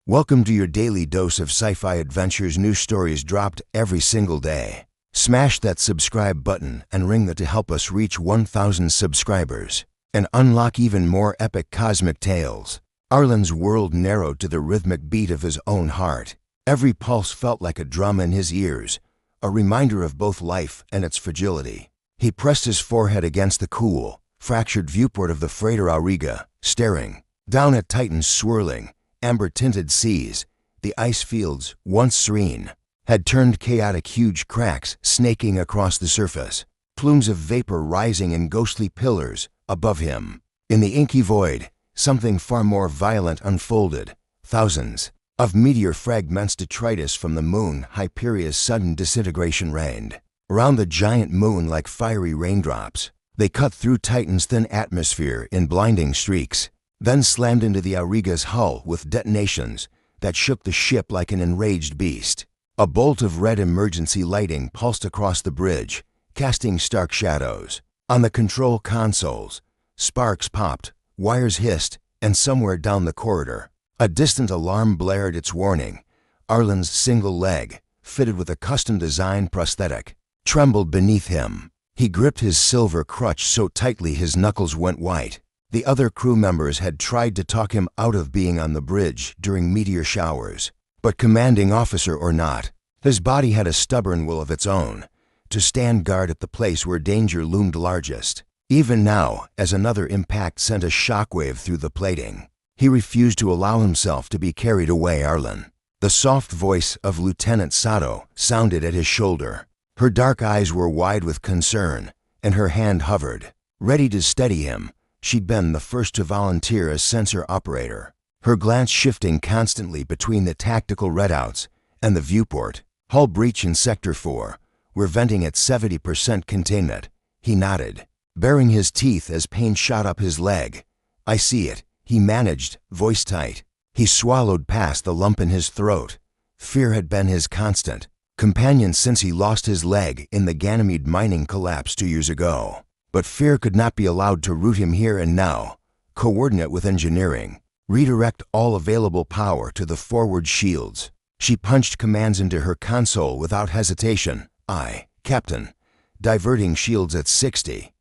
Welcome to your daily dose of sci-fi adventures. New stories dropped every single day. Smash that subscribe button and ring the to help us reach 1,000 subscribers and unlock even more epic cosmic tales. Arlen's world narrowed to the rhythmic beat of his own heart. Every pulse felt like a drum in his ears, a reminder of both life and its fragility. He pressed his forehead against the cool, fractured viewport of the freighter Auriga, staring down at Titan's swirling, amber-tinted seas. The ice fields, once serene, had turned chaotic, huge cracks snaking across the surface, plumes of vapor rising in ghostly pillars above him. In the inky void, something far more violent unfolded. Thousands of meteor fragments, detritus from the moon, Hyperia's sudden disintegration reigned around the giant moon like fiery raindrops. They cut through Titan's thin atmosphere in blinding streaks, then slammed into the Auriga's hull with detonations that shook the ship like an enraged beast. A bolt of red emergency lighting pulsed across the bridge, casting stark shadows. On the control consoles, sparks popped, wires hissed, and somewhere down the corridor, a distant alarm blared its warning. Arlen's single leg, fitted with a custom-designed prosthetic, trembled beneath him. He gripped his silver crutch so tightly his knuckles went white. The other crew members had tried to talk him out of being on the bridge during meteor showers, but commanding officer or not, his body had a stubborn will of its own, to stand guard at the place where danger loomed largest. Even now, as another impact sent a shockwave through the plating, he refused to allow himself to be carried away. Arlen. The soft voice of Lieutenant Sato sounded at his shoulder. Her dark eyes were wide with concern, and her hand hovered, ready to steady him. She'd been the first to volunteer as sensor operator, her glance shifting constantly between the tactical readouts and the viewport. Hull breach in Sector 4. We're venting at 70% containment. He nodded, baring his teeth as pain shot up his leg. I see it, he managed, voice tight. He swallowed past the lump in his throat. Fear had been his constant companion since he lost his leg in the Ganymede mining collapse 2 years ago. But fear could not be allowed to root him here and now. Coordinate with engineering. Redirect all available power to the forward shields. She punched commands into her console without hesitation. Aye, Captain. Diverting shields at 60%,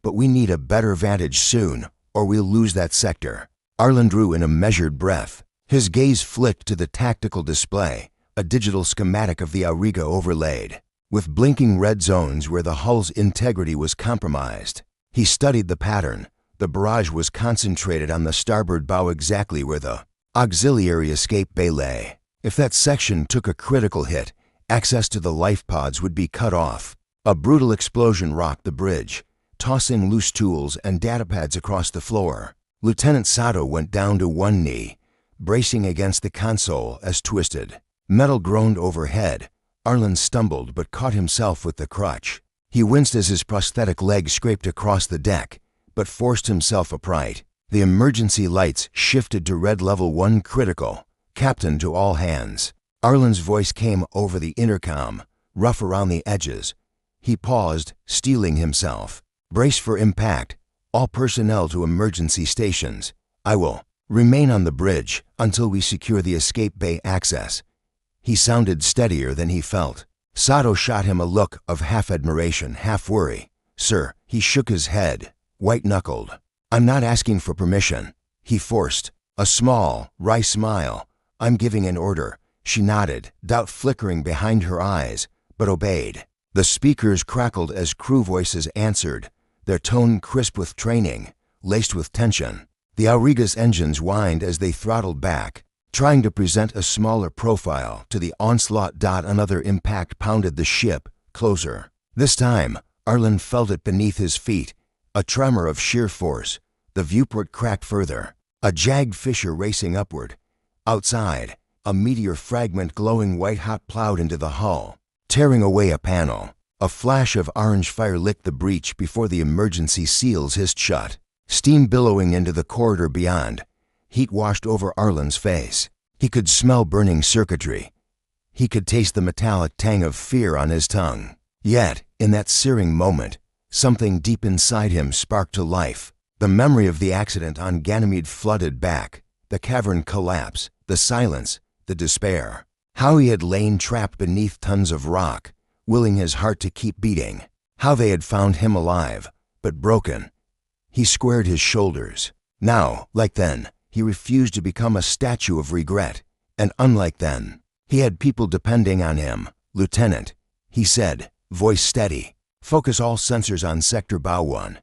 but we need a better vantage soon, or we'll lose that sector. Arlen drew in a measured breath. His gaze flicked to the tactical display, a digital schematic of the Auriga overlaid, with blinking red zones where the hull's integrity was compromised. He studied the pattern. The barrage was concentrated on the starboard bow, exactly where the auxiliary escape bay lay. If that section took a critical hit, access to the life pods would be cut off. A brutal explosion rocked the bridge, tossing loose tools and datapads across the floor. Lieutenant Sato went down to one knee, bracing against the console as twisted metal groaned overhead. Arlen stumbled but caught himself with the crutch. He winced as his prosthetic leg scraped across the deck, but forced himself upright. The emergency lights shifted to red level 1 critical. Captain to all hands. Arlen's voice came over the intercom, rough around the edges. He paused, steeling himself. Brace for impact. All personnel to emergency stations. I will remain on the bridge until we secure the escape bay access. He sounded steadier than he felt. Sato shot him a look of half admiration, half worry. Sir, he shook his head, white-knuckled. I'm not asking for permission. He forced a small, wry smile. I'm giving an order. She nodded, doubt flickering behind her eyes, but obeyed. The speakers crackled as crew voices answered, their tone crisp with training, laced with tension. The Auriga's engines whined as they throttled back, trying to present a smaller profile to the onslaught. Another impact pounded the ship closer. This time, Arlen felt it beneath his feet, a tremor of sheer force. The viewport cracked further, a jagged fissure racing upward. Outside, a meteor fragment glowing white-hot plowed into the hull, tearing away a panel. A flash of orange fire licked the breach before the emergency seals hissed shut. Steam billowing into the corridor beyond. Heat washed over Arlen's face. He could smell burning circuitry. He could taste the metallic tang of fear on his tongue. Yet, in that searing moment, something deep inside him sparked to life. The memory of the accident on Ganymede flooded back, the cavern collapse, The silence, the despair. How he had lain trapped beneath tons of rock, willing his heart to keep beating. How they had found him alive, but broken. He squared his shoulders. Now, like then, he refused to become a statue of regret. And unlike then, he had people depending on him. "Lieutenant," he said, voice steady, "focus all sensors on Sector Bow 1.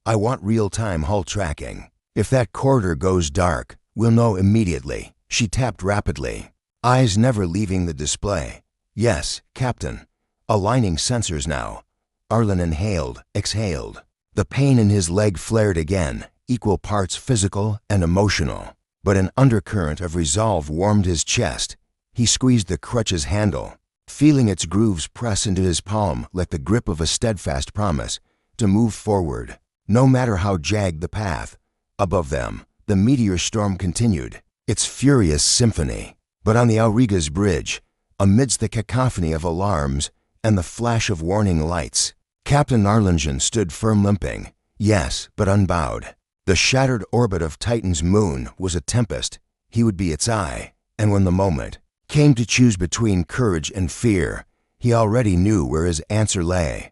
I want real-time hull tracking. If that corridor goes dark, we'll know immediately." She tapped rapidly, eyes never leaving the display. "Yes, Captain." Aligning sensors now. Arlen inhaled, exhaled. The pain in his leg flared again, equal parts physical and emotional. But an undercurrent of resolve warmed his chest. He squeezed the crutch's handle, feeling its grooves press into his palm like the grip of a steadfast promise to move forward, no matter how jagged the path. Above them, the meteor storm continued, its furious symphony. But on the Auriga's bridge, amidst the cacophony of alarms and the flash of warning lights, Captain Arlingen stood firm, limping, yes, but unbowed. The shattered orbit of Titan's moon was a tempest. He would be its eye, and when the moment came to choose between courage and fear, he already knew where his answer lay.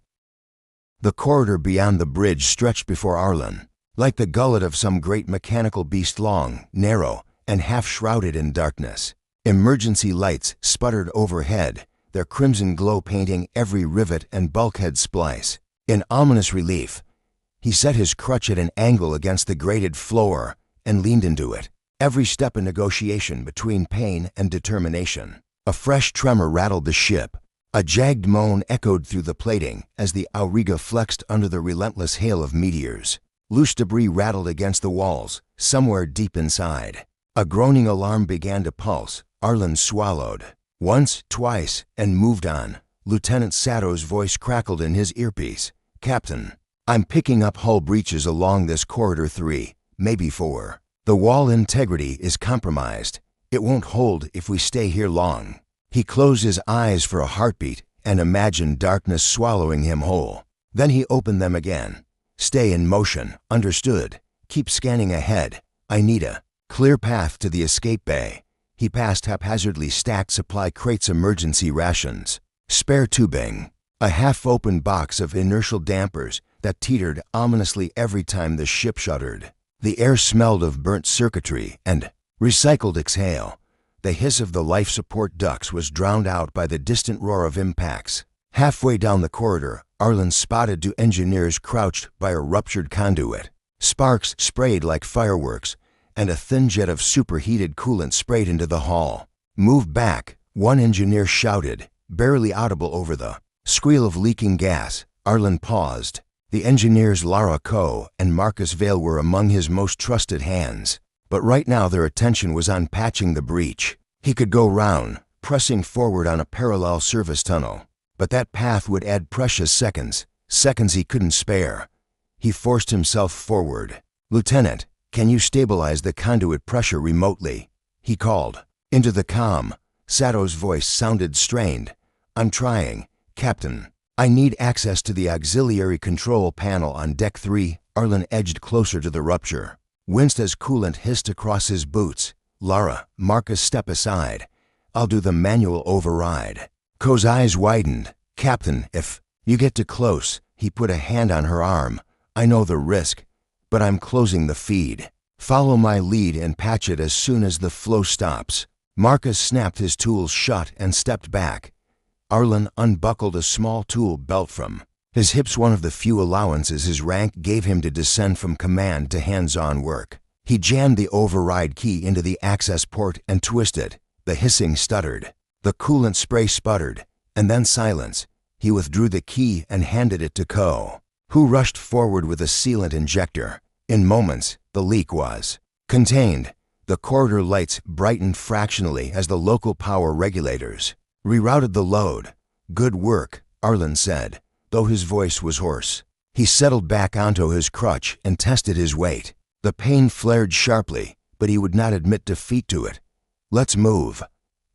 The corridor beyond the bridge stretched before Arlen, like the gullet of some great mechanical beast, long, narrow, and half-shrouded in darkness. Emergency lights sputtered overhead, their crimson glow painting every rivet and bulkhead splice. In ominous relief, he set his crutch at an angle against the grated floor and leaned into it, every step a negotiation between pain and determination. A fresh tremor rattled the ship. A jagged moan echoed through the plating as the Auriga flexed under the relentless hail of meteors. Loose debris rattled against the walls, somewhere deep inside. A groaning alarm began to pulse. Arlen swallowed. Once, twice, and moved on. Lieutenant Sato's voice crackled in his earpiece. "Captain, I'm picking up hull breaches along this corridor 3, maybe 4. The wall integrity is compromised. It won't hold if we stay here long." He closed his eyes for a heartbeat and imagined darkness swallowing him whole. Then he opened them again. "Stay in motion, understood. Keep scanning ahead. I need a clear path to the escape bay." He passed haphazardly stacked supply crates, emergency rations, spare tubing, a half-open box of inertial dampers that teetered ominously every time the ship shuddered. The air smelled of burnt circuitry and recycled exhale. The hiss of the life support ducts was drowned out by the distant roar of impacts. Halfway down the corridor, Arlen spotted two engineers crouched by a ruptured conduit. Sparks sprayed like fireworks, and a thin jet of superheated coolant sprayed into the hall. "Move back," one engineer shouted, barely audible over the squeal of leaking gas. Arlen paused. The engineers Lara Coe and Marcus Vale were among his most trusted hands, but right now their attention was on patching the breach. He could go round, pressing forward on a parallel service tunnel, but that path would add precious seconds he couldn't spare. He forced himself forward. "Lieutenant, can you stabilize the conduit pressure remotely?" he called. Into the comm, Sato's voice sounded strained. "I'm trying, Captain. I need access to the auxiliary control panel on Deck 3. Arlen edged closer to the rupture, winced as coolant hissed across his boots. "Lara, Marcus, step aside. I'll do the manual override." Coe's eyes widened. "Captain, if you get too close," he put a hand on her arm. "I know the risk, but I'm closing the feed. Follow my lead and patch it as soon as the flow stops." Marcus snapped his tools shut and stepped back. Arlen unbuckled a small tool belt from his hips, one of the few allowances his rank gave him to descend from command to hands-on work. He jammed the override key into the access port and twisted. The hissing stuttered. The coolant spray sputtered, and then silence. He withdrew the key and handed it to Coe, who rushed forward with a sealant injector. In moments, the leak was contained. The corridor lights brightened fractionally as the local power regulators rerouted the load. "Good work," Arlen said, though his voice was hoarse. He settled back onto his crutch and tested his weight. The pain flared sharply, but he would not admit defeat to it. "Let's move."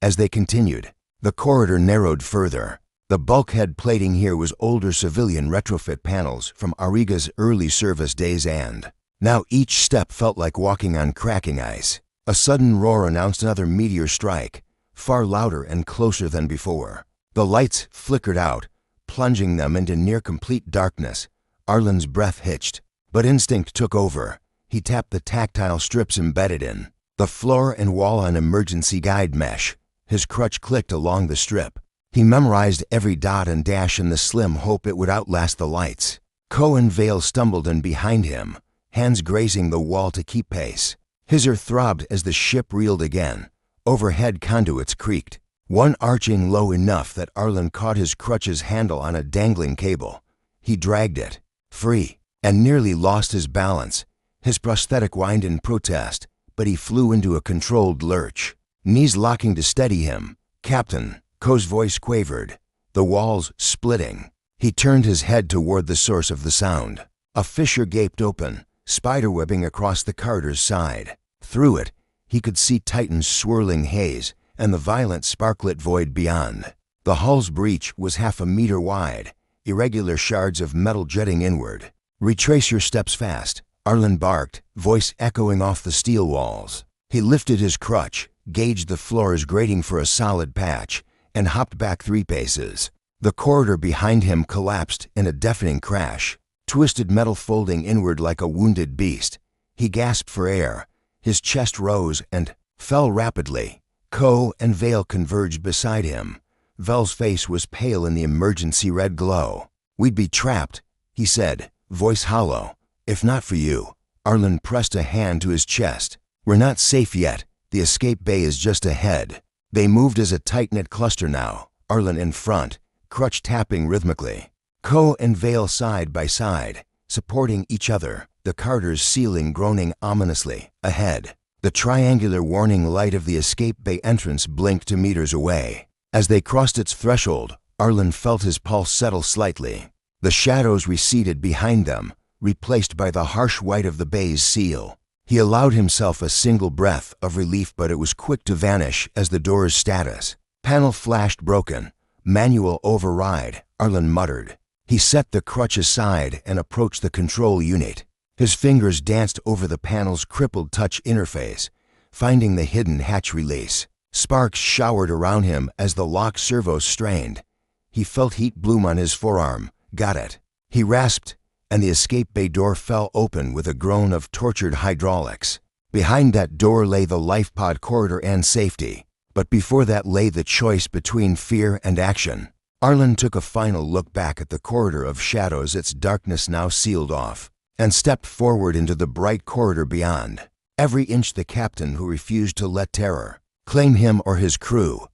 As they continued, the corridor narrowed further. The bulkhead plating here was older civilian retrofit panels from Auriga's early service days, and now each step felt like walking on cracking ice. A sudden roar announced another meteor strike, far louder and closer than before. The lights flickered out, plunging them into near-complete darkness. Arlen's breath hitched, but instinct took over. He tapped the tactile strips embedded in the floor and wall on emergency guide mesh. His crutch clicked along the strip. He memorized every dot and dash in the slim hope it would outlast the lights. Ko and Vale stumbled in behind him, hands grazing the wall to keep pace. His ear throbbed as the ship reeled again. Overhead conduits creaked, one arching low enough that Arlen caught his crutch's handle on a dangling cable. He dragged it free and nearly lost his balance. His prosthetic whined in protest, but he flew into a controlled lurch, knees locking to steady him. "Captain," Ko's voice quavered, the walls splitting. He turned his head toward the source of the sound. A fissure gaped open, spiderwebbing across the carter's side. Through it, he could see Titan's swirling haze and the violent sparklet void beyond. The hull's breach was half a meter wide, irregular shards of metal jutting inward. "Retrace your steps fast," Arlen barked, voice echoing off the steel walls. He lifted his crutch, gauged the floor as grating for a solid patch, and hopped back 3 paces. The corridor behind him collapsed in a deafening crash, twisted metal folding inward like a wounded beast. He gasped for air. His chest rose and fell rapidly. Ko and Vale converged beside him. Vel's face was pale in the emergency red glow. "We'd be trapped," he said, voice hollow. "If not for you." Arlen pressed a hand to his chest. "We're not safe yet. The escape bay is just ahead." They moved as a tight-knit cluster now, Arlen in front, crutch tapping rhythmically. Ko and Vale side by side, supporting each other, the carter's ceiling groaning ominously. Ahead, the triangular warning light of the escape bay entrance blinked 2 meters away. As they crossed its threshold, Arlen felt his pulse settle slightly. The shadows receded behind them, replaced by the harsh white of the bay's seal. He allowed himself a single breath of relief, but it was quick to vanish as the door's status panel flashed broken. "Manual override," Arlen muttered. He set the crutch aside and approached the control unit. His fingers danced over the panel's crippled touch interface, finding the hidden hatch release. Sparks showered around him as the lock servos strained. He felt heat bloom on his forearm. Got it. He rasped, and the escape bay door fell open with a groan of tortured hydraulics. Behind that door lay the life pod corridor and safety, but before that lay the choice between fear and action. Arlen took a final look back at the corridor of shadows, its darkness now sealed off, and stepped forward into the bright corridor beyond. Every inch the captain who refused to let terror claim him or his crew.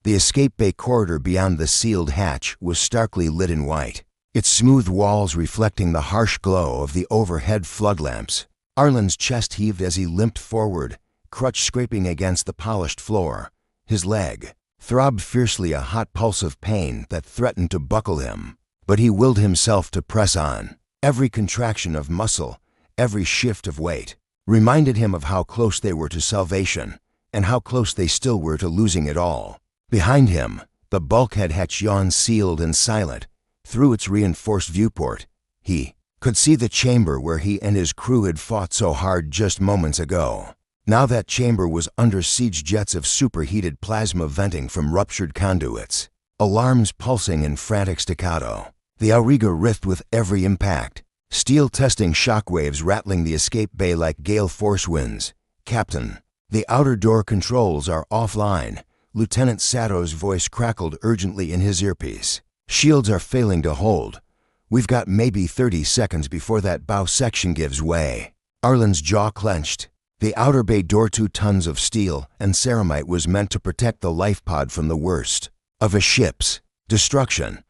The escape bay corridor beyond the sealed hatch was starkly lit in white, its smooth walls reflecting the harsh glow of the overhead floodlamps. Arlen's chest heaved as he limped forward, crutch scraping against the polished floor. His leg throbbed fiercely, a hot pulse of pain that threatened to buckle him. But he willed himself to press on. Every contraction of muscle, every shift of weight, reminded him of how close they were to salvation, and how close they still were to losing it all. Behind him, the bulkhead hatch yawned, sealed and silent. Through its reinforced viewport, he could see the chamber where he and his crew had fought so hard just moments ago. Now that chamber was under siege, jets of superheated plasma venting from ruptured conduits, alarms pulsing in frantic staccato. The Auriga writhed with every impact, steel testing shockwaves rattling the escape bay like gale force winds. "Captain, the outer door controls are offline," Lieutenant Sato's voice crackled urgently in his earpiece. "Shields are failing to hold. We've got maybe 30 seconds before that bow section gives way." Arlen's jaw clenched. The outer bay door, 2 tons of steel and ceramite, was meant to protect the life pod from the worst of a ship's destruction.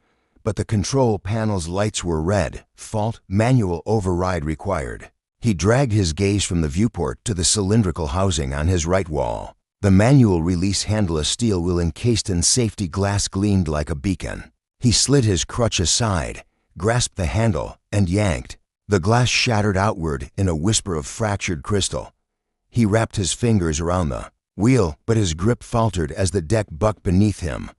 But the control panel's lights were red. Fault, manual override required. He dragged his gaze from the viewport to the cylindrical housing on his right wall. The manual release handle, a steel wheel encased in safety glass, gleamed like a beacon. He slid his crutch aside, grasped the handle, and yanked. The glass shattered outward in a whisper of fractured crystal. He wrapped his fingers around the wheel, but his grip faltered as the deck bucked beneath him.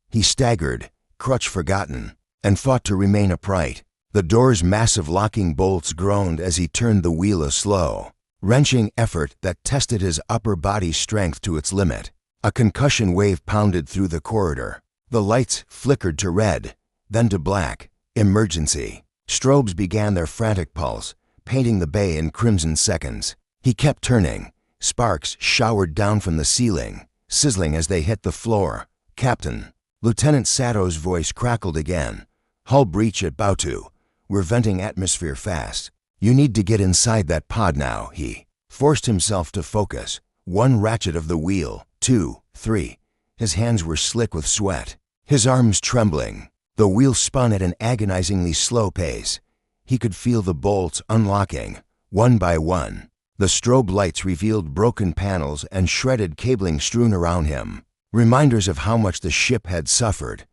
He staggered, crutch forgotten, and fought to remain upright. The door's massive locking bolts groaned as he turned the wheel aslow. wrenching effort that tested his upper body strength to its limit. A concussion wave pounded through the corridor. The lights flickered to red, then to black. Emergency. Strobes began their frantic pulse, painting the bay in crimson seconds. He kept turning. Sparks showered down from the ceiling, sizzling as they hit the floor. "Captain." Lieutenant Sato's voice crackled again. "Hull breach at Bautu. We're venting atmosphere fast. You need to get inside that pod now." He forced himself to focus. One ratchet of the wheel, two, three. His hands were slick with sweat, his arms trembling. The wheel spun at an agonizingly slow pace. He could feel the bolts unlocking, one by one. The strobe lights revealed broken panels and shredded cabling strewn around him, reminders of how much the ship had suffered.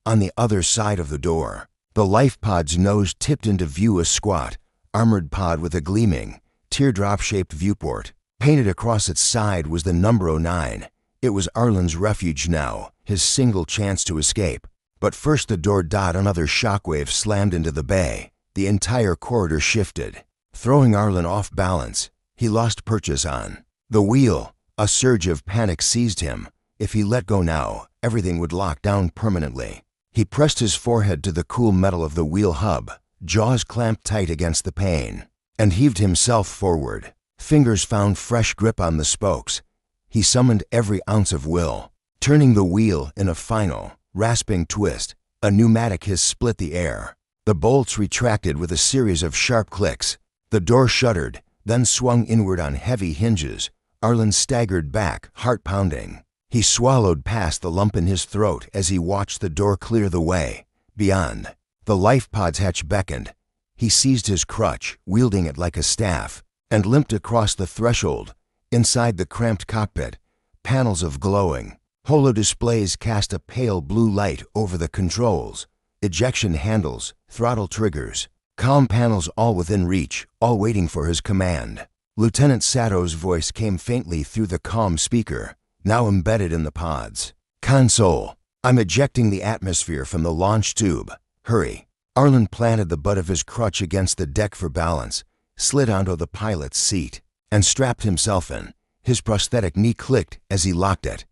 On the other side of the door, the life pod's nose tipped into view, a squat, armored pod with a gleaming, teardrop-shaped viewport. Painted across its side was the number 09. It was Arlen's refuge now, his single chance to escape. But first the door. Another shockwave slammed into the bay. The entire corridor shifted, throwing Arlen off balance. He lost purchase on the wheel. A surge of panic seized him. If he let go now, everything would lock down permanently. He pressed his forehead to the cool metal of the wheel hub, jaws clamped tight against the pane, and heaved himself forward. Fingers found fresh grip on the spokes. He summoned every ounce of will, turning the wheel in a final, rasping twist. A pneumatic hiss split the air. The bolts retracted with a series of sharp clicks. The door shuddered, then swung inward on heavy hinges. Arlen staggered back, heart pounding. He swallowed past the lump in his throat as he watched the door clear the way. Beyond, the life pod's hatch beckoned. He seized his crutch, wielding it like a staff, and limped across the threshold. Inside the cramped cockpit, panels of glowing holodisplays cast a pale blue light over the controls. Ejection handles, throttle triggers, comm panels, all within reach, all waiting for his command. Lieutenant Sato's voice came faintly through the comm speaker, now embedded in the pod's console. "I'm ejecting the atmosphere from the launch tube. Hurry." Arlen planted the butt of his crutch against the deck for balance, slid onto the pilot's seat, and strapped himself in. His prosthetic knee clicked as he locked it.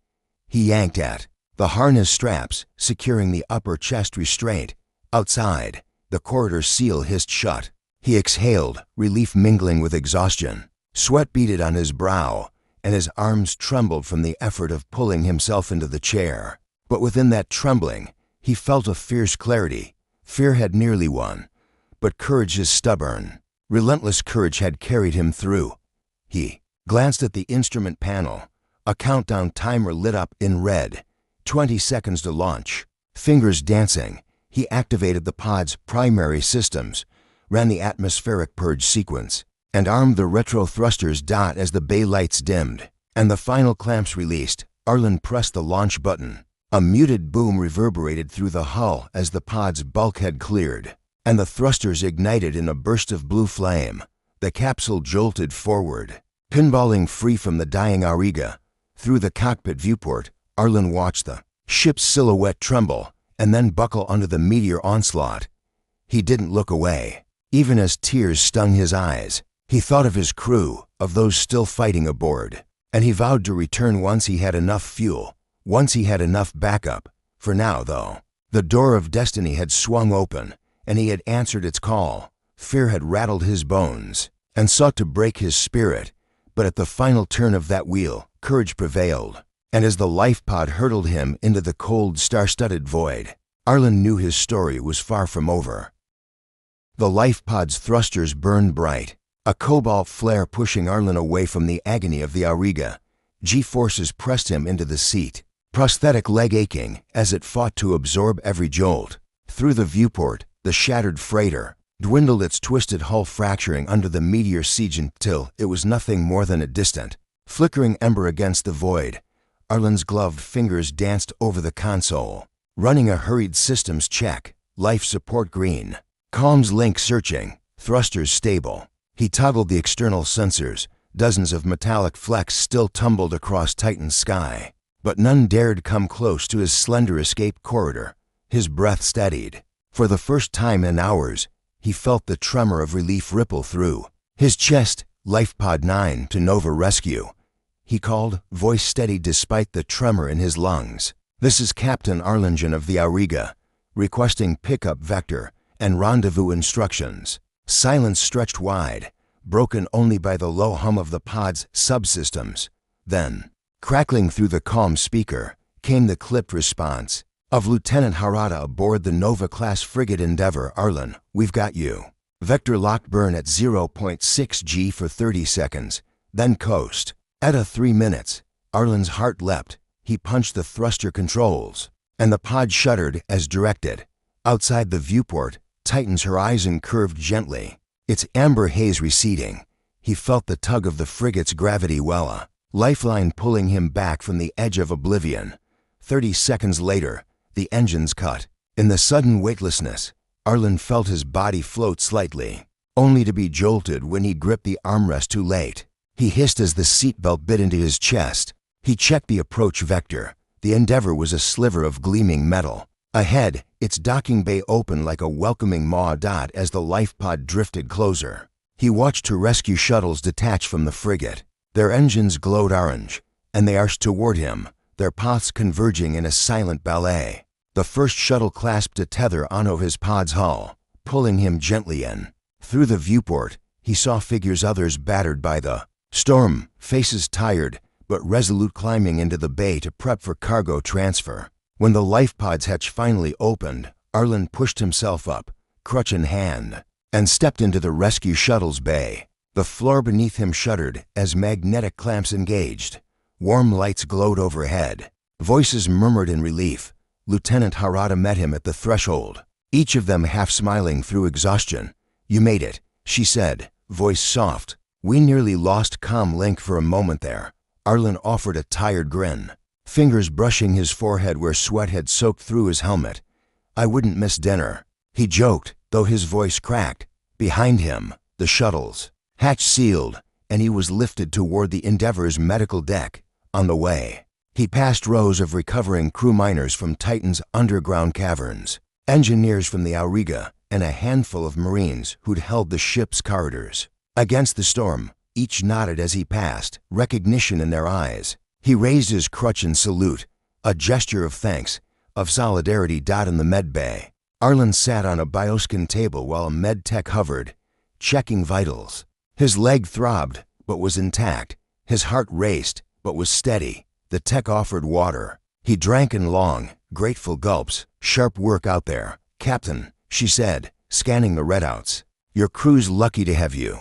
He yanked at the harness straps, securing the upper chest restraint. Outside, the corridor seal hissed shut. He exhaled, relief mingling with exhaustion. Sweat beaded on his brow, and his arms trembled from the effort of pulling himself into the chair. But within that trembling, he felt a fierce clarity. Fear had nearly won, but courage is stubborn. Relentless courage had carried him through. He glanced at the instrument panel. A countdown timer lit up in red. 20 seconds to launch. Fingers dancing, he activated the pod's primary systems, ran the atmospheric purge sequence, and armed the retro thrusters. As the bay lights dimmed and the final clamps released, Arlen pressed the launch button. A muted boom reverberated through the hull as the pod's bulkhead cleared, and the thrusters ignited in a burst of blue flame. The capsule jolted forward, pinballing free from the dying Auriga. Through the cockpit viewport, Arlen watched the ship's silhouette tremble and then buckle under the Meteor onslaught. He didn't look away, even as tears stung his eyes. He thought of his crew, of those still fighting aboard, and he vowed to return once he had enough fuel, once he had enough backup. For now, though, the door of destiny had swung open, and he had answered its call. Fear had rattled his bones and sought to break his spirit, but at the final turn of that wheel, courage prevailed, and as the life pod hurtled him into the cold, star-studded void, Arlen knew his story was far from over. The life pod's thrusters burned bright, a cobalt flare pushing Arlen away from the agony of the Auriga. G-forces pressed him into the seat, prosthetic leg aching as it fought to absorb every jolt. Through the viewport, the shattered freighter dwindled, its twisted hull fracturing under the Meteor siege until it was nothing more than a distant, flickering ember against the void. Arlen's gloved fingers danced over the console, running a hurried systems check. Life support green, comms link searching, thrusters stable. He toggled the external sensors. Dozens of metallic flecks still tumbled across Titan's sky, but none dared come close to his slender escape corridor. His breath steadied. For the first time in hours, he felt the tremor of relief ripple through his chest. "Life Pod 9 to Nova Rescue," he called, voice steady despite the tremor in his lungs. "This is Captain Arlingen of the Auriga, requesting pickup vector and rendezvous instructions." Silence stretched wide, broken only by the low hum of the pod's subsystems. Then, crackling through the calm speaker, came the clipped response of Lieutenant Harada aboard the Nova-class frigate Endeavour. "Arlen, we've got you. Vector lock burn at 0.6 G for 30 seconds, then coast." At 3 minutes, Arlen's heart leapt. He punched the thruster controls, and the pod shuddered as directed. Outside the viewport, Titan's horizon curved gently, its amber haze receding. He felt the tug of the frigate's gravity well, a lifeline pulling him back from the edge of oblivion. 30 seconds later, the engines cut. In the sudden weightlessness, Arlen felt his body float slightly, only to be jolted when he gripped the armrest too late. He hissed as the seatbelt bit into his chest. He checked the approach vector. The Endeavour was a sliver of gleaming metal. Ahead, its docking bay opened like a welcoming maw dot as the life pod drifted closer. He watched her rescue shuttles detach from the frigate. Their engines glowed orange, and they arched toward him, their paths converging in a silent ballet. The first shuttle clasped a tether onto his pod's hull, pulling him gently in. Through the viewport, he saw figures, others battered by the storm, faces tired but resolute, climbing into the bay to prep for cargo transfer. When the life pod's hatch finally opened, Arlen pushed himself up, crutch in hand, and stepped into the rescue shuttle's bay. The floor beneath him shuddered as magnetic clamps engaged. Warm lights glowed overhead. Voices murmured in relief. Lieutenant Harada met him at the threshold, each of them half smiling through exhaustion. "You made it," she said, voice soft. "We nearly lost comm link for a moment there." Arlen offered a tired grin, fingers brushing his forehead where sweat had soaked through his helmet. "I wouldn't miss dinner," he joked, though his voice cracked. Behind him, the shuttles, hatch sealed, and he was lifted toward the Endeavour's medical deck. On the way, he passed rows of recovering crew miners from Titan's underground caverns, engineers from the Auriga, and a handful of Marines who'd held the ship's corridors. Against the storm, each nodded as he passed, recognition in their eyes. He raised his crutch in salute, a gesture of thanks, of solidarity. In the med bay, Arlen sat on a bioscan table while a med tech hovered, checking vitals. His leg throbbed, but was intact. His heart raced, but was steady. The tech offered water. He drank in long, grateful gulps. "Sharp work out there, Captain," she said, scanning the readouts. "Your crew's lucky to have you."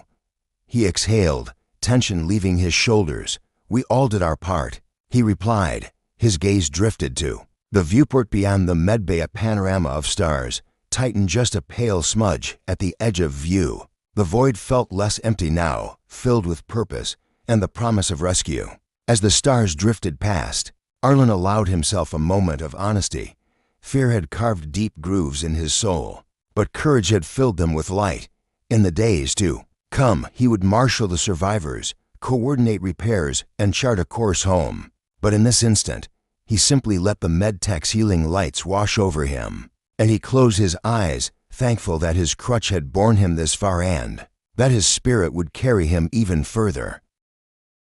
He exhaled, tension leaving his shoulders. "We all did our part," he replied. His gaze drifted to the viewport beyond the medbay, a panorama of stars, Titan just a pale smudge at the edge of view. The void felt less empty now, filled with purpose and the promise of rescue. As the stars drifted past, Arlen allowed himself a moment of honesty. Fear had carved deep grooves in his soul, but courage had filled them with light. In the days to come, he would marshal the survivors, coordinate repairs, and chart a course home. But in this instant, he simply let the medtech's healing lights wash over him, and he closed his eyes, thankful that his crutch had borne him this far and that his spirit would carry him even further.